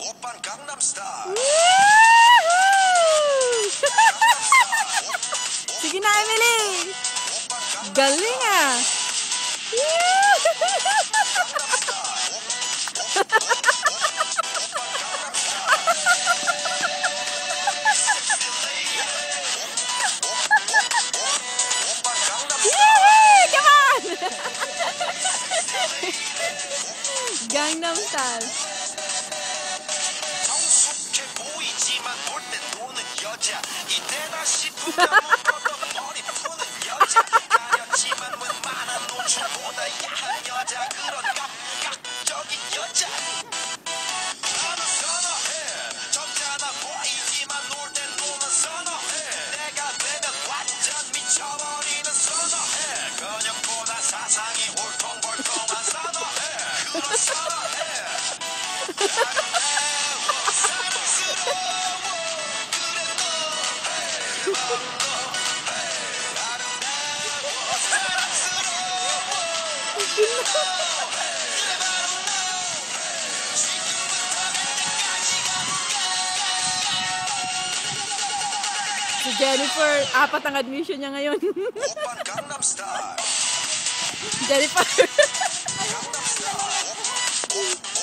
오빤 강남스타일. Sige na, Emily. Galing ah. Come on! Gangnam Style. 성숙해 보이지만 볼 때 노는 여자. 이때다 싶으면 묶어도 머리 푸는 여자. 가렸지만 웬만한 노출보다 야한 여자. 그런 감각적인 여자. 나는 선어해. 점잖아 보이지만 놀 땐 노는 선어해. 내가 되면 완전 미쳐버리는 선어해. 근육보다 사상이 홀통벌통한 선어해. 그런 선어해. Si Jennifer, 4 ang admission niya ngayon. 오빤 강남스타일. Jennifer. 강남스타일.